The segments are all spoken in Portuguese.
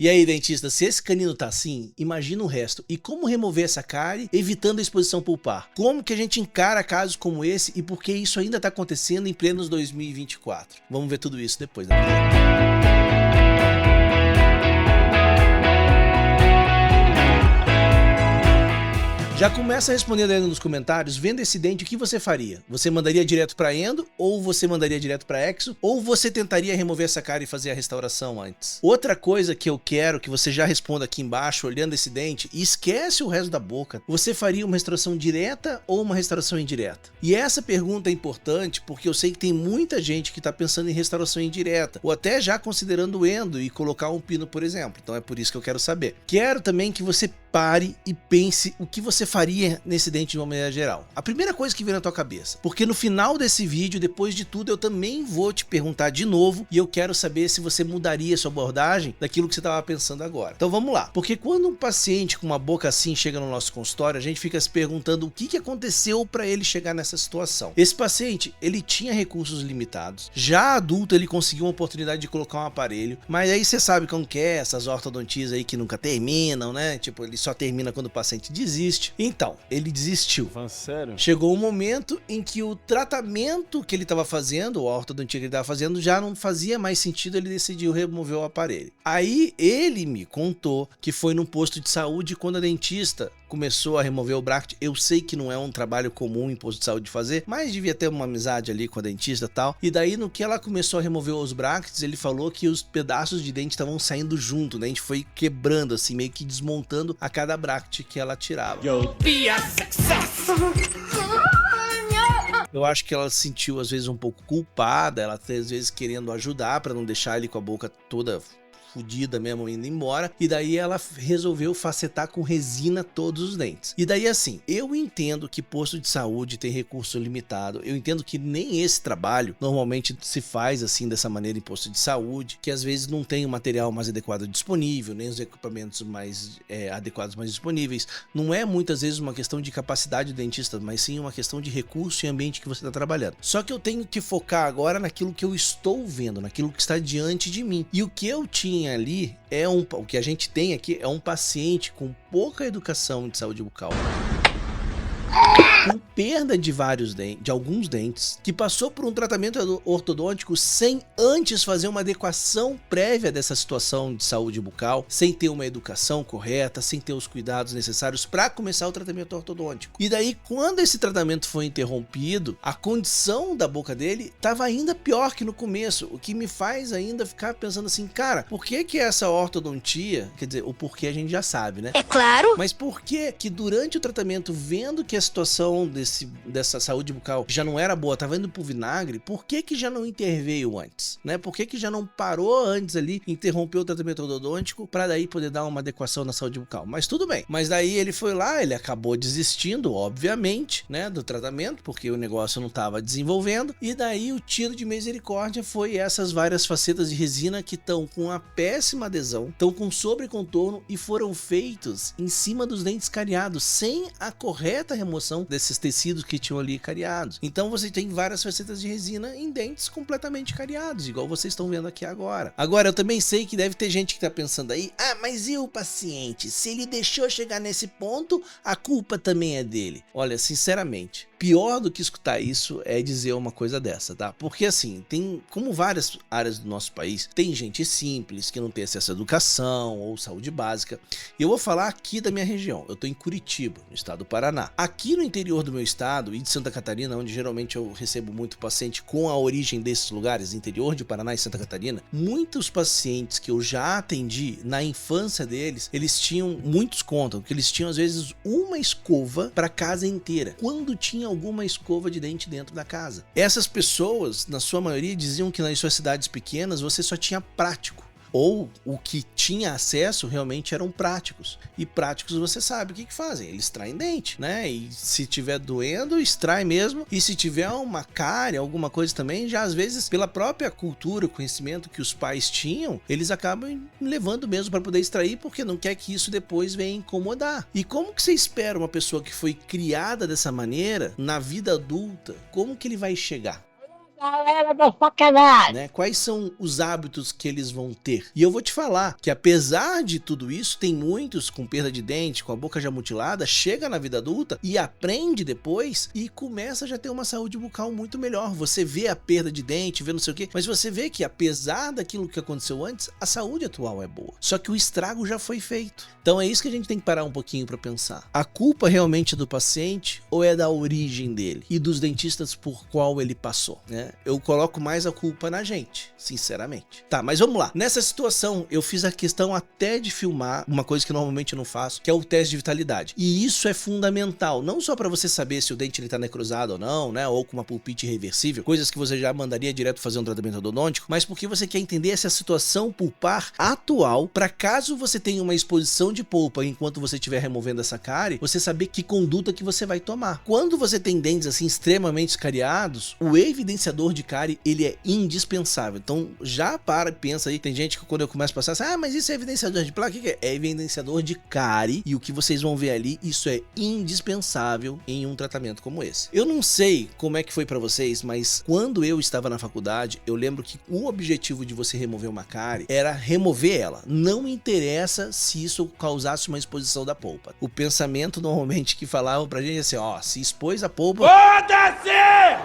E aí, dentista, se esse canino tá assim, imagina o resto. E como remover essa cárie, evitando a exposição pulpar? Como que a gente encara casos como esse e por que isso ainda tá acontecendo em plenos 2024? Vamos ver tudo isso depois da vinheta. Já começa respondendo aí nos comentários, vendo esse dente, o que você faria? Você mandaria direto para endo, ou você mandaria direto para exo, ou você tentaria remover essa cárie e fazer a restauração antes? Outra coisa que eu quero que você já responda aqui embaixo, olhando esse dente, e esquece o resto da boca, você faria uma restauração direta ou uma restauração indireta? E essa pergunta é importante porque eu sei que tem muita gente que está pensando em restauração indireta, ou até já considerando o endo e colocar um pino, por exemplo. Então é por isso que eu quero saber. Quero também que você pare e pense o que você faria nesse dente de uma maneira geral. A primeira coisa que vem na tua cabeça, porque no final desse vídeo, depois de tudo, eu também vou te perguntar de novo e eu quero saber se você mudaria sua abordagem daquilo que você estava pensando agora. Então vamos lá, porque quando um paciente com uma boca assim chega no nosso consultório, a gente fica se perguntando o que aconteceu para ele chegar nessa situação. Esse paciente, ele tinha recursos limitados, já adulto ele conseguiu uma oportunidade de colocar um aparelho, mas aí você sabe como que é essas ortodontias aí que nunca terminam, né? Tipo, ele só termina quando o paciente desiste. Então, ele desistiu. Sério? Chegou um momento em que o tratamento que ele estava fazendo, a ortodontia que ele estava fazendo, já não fazia mais sentido, ele decidiu remover o aparelho. Aí ele me contou que foi num posto de saúde quando a dentista começou a remover o bracket. Eu sei que não é um trabalho comum em posto de saúde fazer, mas devia ter uma amizade ali com a dentista e tal. E daí, no que ela começou a remover os brackets, ele falou que os pedaços de dente estavam saindo junto, né? A gente foi quebrando, assim, meio que desmontando a cada bracket que ela tirava. Eu acho que ela se sentiu, às vezes, um pouco culpada, ela até, às vezes, querendo ajudar para não deixar ele com a boca toda fudida mesmo, indo embora, e daí ela resolveu facetar com resina todos os dentes. E daí assim, eu entendo que posto de saúde tem recurso limitado, eu entendo que nem esse trabalho normalmente se faz assim dessa maneira em posto de saúde, que às vezes não tem o material mais adequado disponível, nem os equipamentos mais adequados mais disponíveis. Não é muitas vezes uma questão de capacidade do dentista, mas sim uma questão de recurso e ambiente que você está trabalhando. Só que eu tenho que focar agora naquilo que eu estou vendo, naquilo que está diante de mim. E o que eu tinha ali o que a gente tem aqui é um paciente com pouca educação de saúde bucal, com perda de alguns dentes, que passou por um tratamento ortodôntico sem antes fazer uma adequação prévia dessa situação de saúde bucal, sem ter uma educação correta, sem ter os cuidados necessários para começar o tratamento ortodôntico. E daí, quando esse tratamento foi interrompido, a condição da boca dele estava ainda pior que no começo, o que me faz ainda ficar pensando assim, cara, por que essa ortodontia, quer dizer, o porquê a gente já sabe, né? É claro! Mas por que durante o tratamento, vendo que a situação dessa saúde bucal já não era boa, tava indo pro vinagre, por que já não interveio antes, né? Por que já não parou antes ali, interrompeu o tratamento ortodôntico para daí poder dar uma adequação na saúde bucal? Mas tudo bem. Mas daí ele foi lá, ele acabou desistindo, obviamente, né, do tratamento, porque o negócio não tava desenvolvendo, e daí o tiro de misericórdia foi essas várias facetas de resina que estão com a péssima adesão, estão com sobrecontorno e foram feitos em cima dos dentes cariados, sem a correta remoção desses tecidos que tinham ali cariados. Então você tem várias facetas de resina em dentes completamente cariados, igual vocês estão vendo aqui agora. Agora, eu também sei que deve ter gente que tá pensando aí, mas e o paciente? Se ele deixou chegar nesse ponto, a culpa também é dele. Olha, sinceramente, pior do que escutar isso é dizer uma coisa dessa, tá? Porque assim, tem, como várias áreas do nosso país, tem gente simples que não tem acesso à educação ou saúde básica. E eu vou falar aqui da minha região. Eu tô em Curitiba, no estado do Paraná. Aqui no interior do meu estado e de Santa Catarina, onde geralmente eu recebo muito paciente com a origem desses lugares, interior de Paraná e Santa Catarina, muitos pacientes que eu já atendi na infância deles, eles tinham, muitos contam, que eles tinham às vezes uma escova para casa inteira, quando tinha alguma escova de dente dentro da casa. Essas pessoas, na sua maioria, diziam que nas suas cidades pequenas você só tinha prático. Ou o que tinha acesso realmente eram práticos. E práticos você sabe o que fazem, eles extraem dente, né? E se tiver doendo, extrai mesmo. E se tiver uma cárie, alguma coisa também, já às vezes pela própria cultura, conhecimento que os pais tinham, eles acabam levando mesmo para poder extrair, porque não quer que isso depois venha incomodar. E como que você espera uma pessoa que foi criada dessa maneira, na vida adulta, como que ele vai chegar? Galera da sacanagem. Né? Quais são os hábitos que eles vão ter? E eu vou te falar que apesar de tudo isso, tem muitos com perda de dente, com a boca já mutilada, chega na vida adulta e aprende depois e começa a já ter uma saúde bucal muito melhor. Você vê a perda de dente, vê não sei o que, mas você vê que apesar daquilo que aconteceu antes, a saúde atual é boa. Só que o estrago já foi feito. Então é isso que a gente tem que parar um pouquinho para pensar. A culpa realmente é do paciente ou é da origem dele e dos dentistas por qual ele passou, né? Eu coloco mais a culpa na gente, sinceramente. Tá, mas vamos lá. Nessa situação, eu fiz a questão até de filmar uma coisa que normalmente eu não faço, que é o teste de vitalidade. E isso é fundamental, não só para você saber se o dente ele tá necrosado ou não, né? Ou com uma pulpite irreversível, coisas que você já mandaria direto fazer um tratamento odontológico, mas porque você quer entender essa situação pulpar atual, para caso você tenha uma exposição de polpa enquanto você estiver removendo essa cárie, você saber que conduta que você vai tomar. Quando você tem dentes assim extremamente escariados, o evidenciador de cárie, ele é indispensável. Então já para e pensa aí, tem gente que quando eu começo a passar assim, mas isso é evidenciador de placa? O que é? É evidenciador de cárie, e o que vocês vão ver ali, isso é indispensável em um tratamento como esse. Eu não sei como é que foi para vocês, mas quando eu estava na faculdade, eu lembro que o objetivo de você remover uma cárie era remover ela. Não interessa se isso causasse uma exposição da polpa. O pensamento normalmente que falavam pra gente é assim, se expôs a polpa,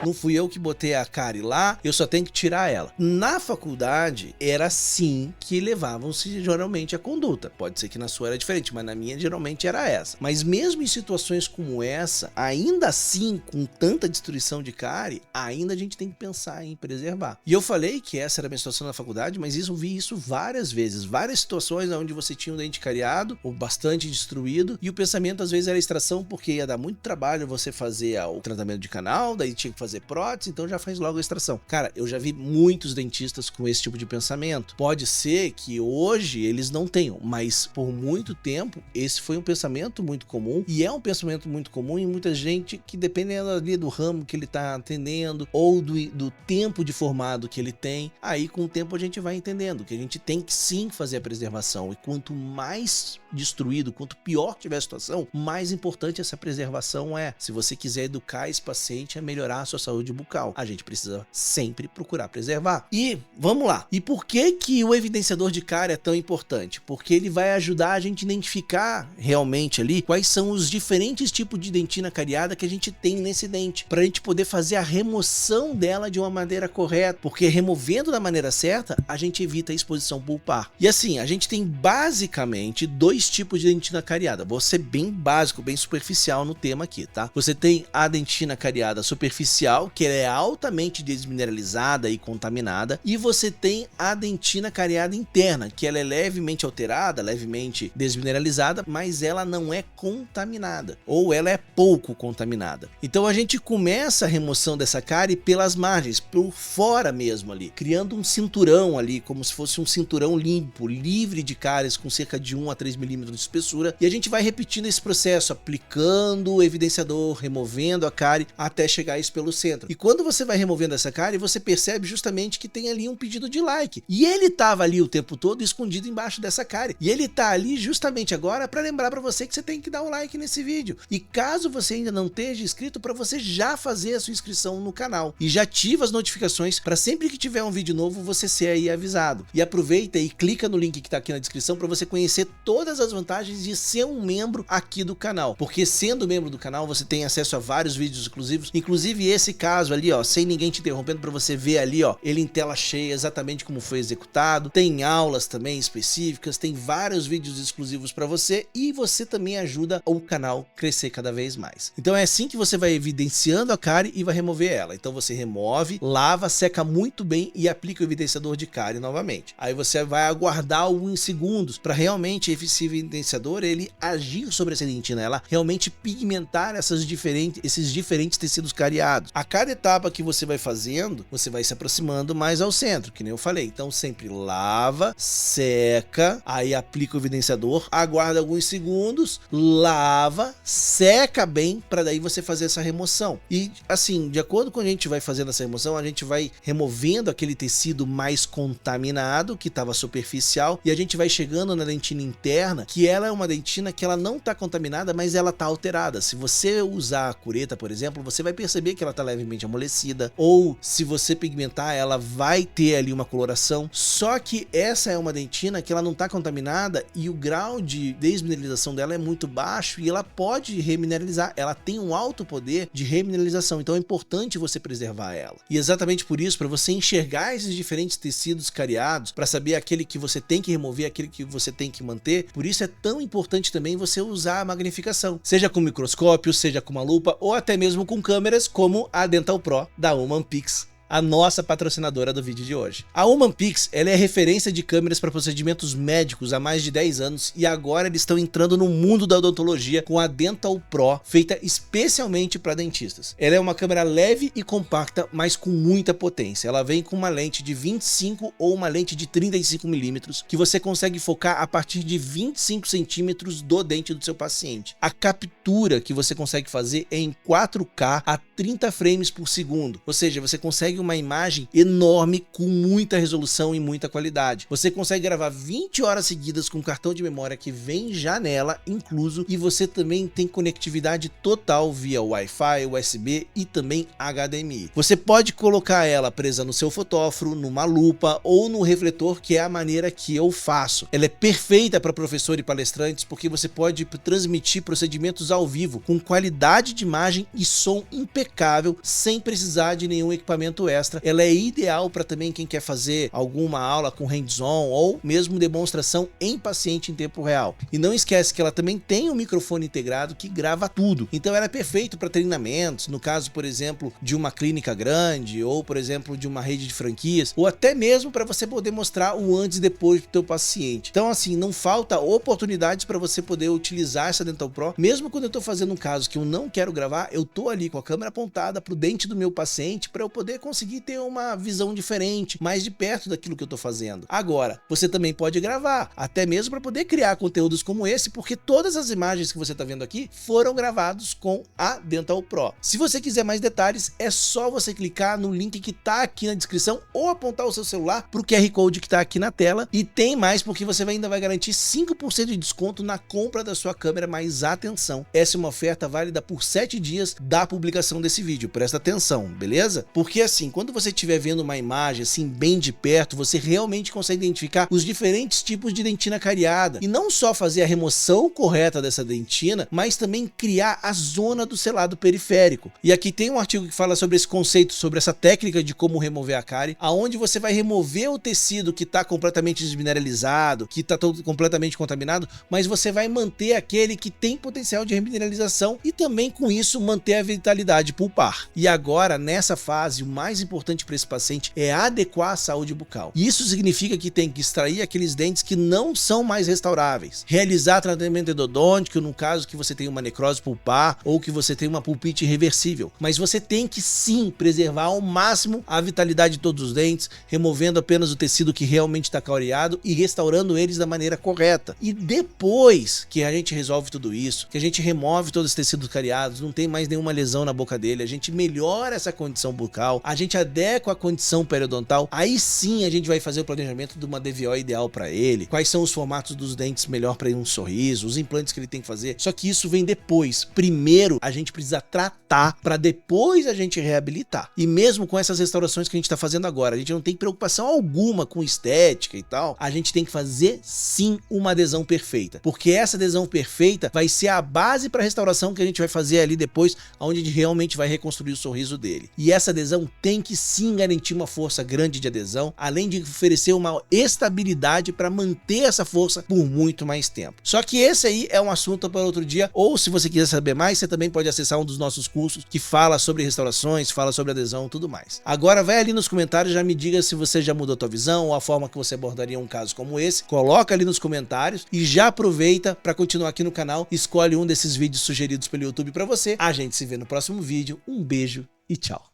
não fui eu que botei a cárie lá, eu só tenho que tirar ela. Na faculdade, era assim que levavam-se geralmente a conduta. Pode ser que na sua era diferente, mas na minha geralmente era essa. Mas mesmo em situações como essa, ainda assim, com tanta destruição de cárie, ainda a gente tem que pensar em preservar. E eu falei que essa era a minha situação na faculdade, mas eu vi isso várias vezes. Várias situações onde você tinha um dente cariado, ou bastante destruído, e o pensamento às vezes era extração, porque ia dar muito trabalho você fazer o tratamento de canal, daí tinha que fazer prótese, então já faz logo a extração. Cara, eu já vi muitos dentistas com esse tipo de pensamento. Pode ser que hoje eles não tenham, mas por muito tempo esse foi um pensamento muito comum, e é um pensamento muito comum em muita gente que dependendo ali do ramo que ele tá atendendo, ou do tempo de formado que ele tem, aí com o tempo a gente vai entendendo que a gente tem que sim fazer a preservação, e quanto mais destruído, quanto pior tiver a situação, mais importante essa preservação é. Se você quiser educar esse paciente a melhorar a sua saúde bucal, a gente precisa sempre procurar preservar. E vamos lá. E por que o evidenciador de cárie é tão importante? Porque ele vai ajudar a gente a identificar realmente ali quais são os diferentes tipos de dentina cariada que a gente tem nesse dente, para a gente poder fazer a remoção dela de uma maneira correta, porque removendo da maneira certa, a gente evita a exposição pulpar. E assim, a gente tem basicamente dois tipos de dentina cariada. Vou ser bem básico, bem superficial no tema aqui, tá? Você tem a dentina cariada superficial, que é altamente desmineralizada e contaminada, e você tem a dentina cariada interna, que ela é levemente alterada, levemente desmineralizada, mas ela não é contaminada, ou ela é pouco contaminada. Então a gente começa a remoção dessa cárie pelas margens, por fora mesmo ali, criando um cinturão ali, como se fosse um cinturão limpo, livre de cáries, com cerca de 1 a 3 milímetros de espessura, e a gente vai repetindo esse processo, aplicando o evidenciador, removendo a cárie, até chegar isso pelo centro. E quando você vai removendo essa cárie, você percebe justamente que tem ali um pedido de like, e ele estava ali o tempo todo escondido embaixo dessa cárie, e ele tá ali justamente agora para lembrar para você que você tem que dar um like nesse vídeo. E caso você ainda não esteja inscrito, para você já fazer a sua inscrição no canal, e já ativa as notificações para sempre que tiver um vídeo novo você ser aí avisado. E aproveita e clica no link que tá aqui na descrição para você conhecer todas as vantagens de ser um membro aqui do canal, porque sendo membro do canal você tem acesso a vários vídeos exclusivos, inclusive esse caso ali, sem ninguém te interrompendo, para você ver ali, ele em tela cheia exatamente como foi executado. Tem aulas também específicas, tem vários vídeos exclusivos para você, e você também ajuda o canal a crescer cada vez mais. Então é assim que você vai evidenciando a cárie e vai remover ela. Então você remove, lava, seca muito bem e aplica o evidenciador de cárie novamente. Aí você vai aguardar alguns segundos para realmente esse evidenciador ele agir sobre essa dentina, ela realmente pigmentar esses diferentes tecidos cariados. A cada etapa que você vai fazendo, você vai se aproximando mais ao centro, que nem eu falei. Então sempre lava, seca, aí aplica o evidenciador, aguarda alguns segundos, lava, seca bem, para daí você fazer essa remoção. E assim, de acordo com a gente vai fazendo essa remoção, a gente vai removendo aquele tecido mais contaminado, que estava superficial, e a gente vai chegando na dentina interna, que ela é uma dentina que ela não está contaminada, mas ela está alterada. Se você usar a cureta, por exemplo, você vai perceber que ela está levemente amolecida, ou se você pigmentar, ela vai ter ali uma coloração. Só que essa é uma dentina que ela não está contaminada e o grau de desmineralização dela é muito baixo e ela pode remineralizar, ela tem um alto poder de remineralização, então é importante você preservar ela. E exatamente por isso, para você enxergar esses diferentes tecidos cariados, para saber aquele que você tem que remover, aquele que você tem que manter, por isso é tão importante também você usar a magnificação, seja com microscópio, seja com uma lupa ou até mesmo com câmeras como a Dental Pro da Humanpix, a nossa patrocinadora do vídeo de hoje. A Humanpix, ela é referência de câmeras para procedimentos médicos há mais de 10 anos e agora eles estão entrando no mundo da odontologia com a Dental Pro, feita especialmente para dentistas. Ela é uma câmera leve e compacta, mas com muita potência. Ela vem com uma lente de 25 ou uma lente de 35 milímetros, que você consegue focar a partir de 25 centímetros do dente do seu paciente. A captura que você consegue fazer é em 4K a 30 frames por segundo, ou seja, você consegue uma imagem enorme com muita resolução e muita qualidade. Você consegue gravar 20 horas seguidas com cartão de memória que vem já nela incluso, e você também tem conectividade total via Wi-Fi, USB e também HDMI. Você pode colocar ela presa no seu fotóforo, numa lupa ou no refletor, que é a maneira que eu faço. Ela é perfeita para professor e palestrantes porque você pode transmitir procedimentos ao vivo com qualidade de imagem e som impecável sem precisar de nenhum equipamento extra. Ela é ideal para também quem quer fazer alguma aula com hands-on ou mesmo demonstração em paciente em tempo real. E não esquece que ela também tem um microfone integrado que grava tudo. Então ela é perfeita para treinamentos, no caso, por exemplo, de uma clínica grande ou, por exemplo, de uma rede de franquias, ou até mesmo para você poder mostrar o antes e depois do teu paciente. Então, assim, não falta oportunidades para você poder utilizar essa Dental Pro. Mesmo quando eu estou fazendo um caso que eu não quero gravar, eu tô ali com a câmera apontada para o dente do meu paciente para eu poder conseguir ter uma visão diferente, mais de perto daquilo que eu tô fazendo. Agora, você também pode gravar, até mesmo para poder criar conteúdos como esse, porque todas as imagens que você tá vendo aqui foram gravados com a Dental Pro. Se você quiser mais detalhes, é só você clicar no link que tá aqui na descrição ou apontar o seu celular pro QR Code que tá aqui na tela. E tem mais, porque você ainda vai garantir 5% de desconto na compra da sua câmera, mas atenção, essa é uma oferta válida por 7 dias da publicação desse vídeo, presta atenção, beleza? Porque assim, quando você estiver vendo uma imagem assim bem de perto, você realmente consegue identificar os diferentes tipos de dentina cariada e não só fazer a remoção correta dessa dentina, mas também criar a zona do selado periférico. E aqui tem um artigo que fala sobre esse conceito, sobre essa técnica de como remover a cárie, aonde você vai remover o tecido que está completamente desmineralizado, que está todo completamente contaminado, mas você vai manter aquele que tem potencial de remineralização e também com isso manter a vitalidade pulpar. E agora, nessa fase, o mais importante para esse paciente é adequar a saúde bucal. E isso significa que tem que extrair aqueles dentes que não são mais restauráveis, realizar tratamento endodôntico, no caso que você tem uma necrose pulpar ou que você tem uma pulpite irreversível. Mas você tem que sim preservar ao máximo a vitalidade de todos os dentes, removendo apenas o tecido que realmente está cariado e restaurando eles da maneira correta. E depois que a gente resolve tudo isso, que a gente remove todos os tecidos cariados, não tem mais nenhuma lesão na boca dele, a gente melhora essa condição bucal, a gente adequa a condição periodontal, aí sim a gente vai fazer o planejamento de uma DVO ideal para ele, quais são os formatos dos dentes melhor para um sorriso, os implantes que ele tem que fazer. Só que isso vem depois. Primeiro a gente precisa tratar para depois a gente reabilitar. E mesmo com essas restaurações que a gente está fazendo agora, a gente não tem preocupação alguma com estética e tal, a gente tem que fazer sim uma adesão perfeita, porque essa adesão perfeita vai ser a base para a restauração que a gente vai fazer ali depois, onde a gente realmente vai reconstruir o sorriso dele. E essa adesão tem que sim garantir uma força grande de adesão, além de oferecer uma estabilidade para manter essa força por muito mais tempo. Só que esse aí é um assunto para outro dia, ou se você quiser saber mais, você também pode acessar um dos nossos cursos que fala sobre restaurações, fala sobre adesão e tudo mais. Agora vai ali nos comentários, já me diga se você já mudou a tua visão ou a forma que você abordaria um caso como esse. Coloca ali nos comentários e já aproveita para continuar aqui no canal, escolhe um desses vídeos sugeridos pelo YouTube para você. A gente se vê no próximo vídeo, um beijo e tchau!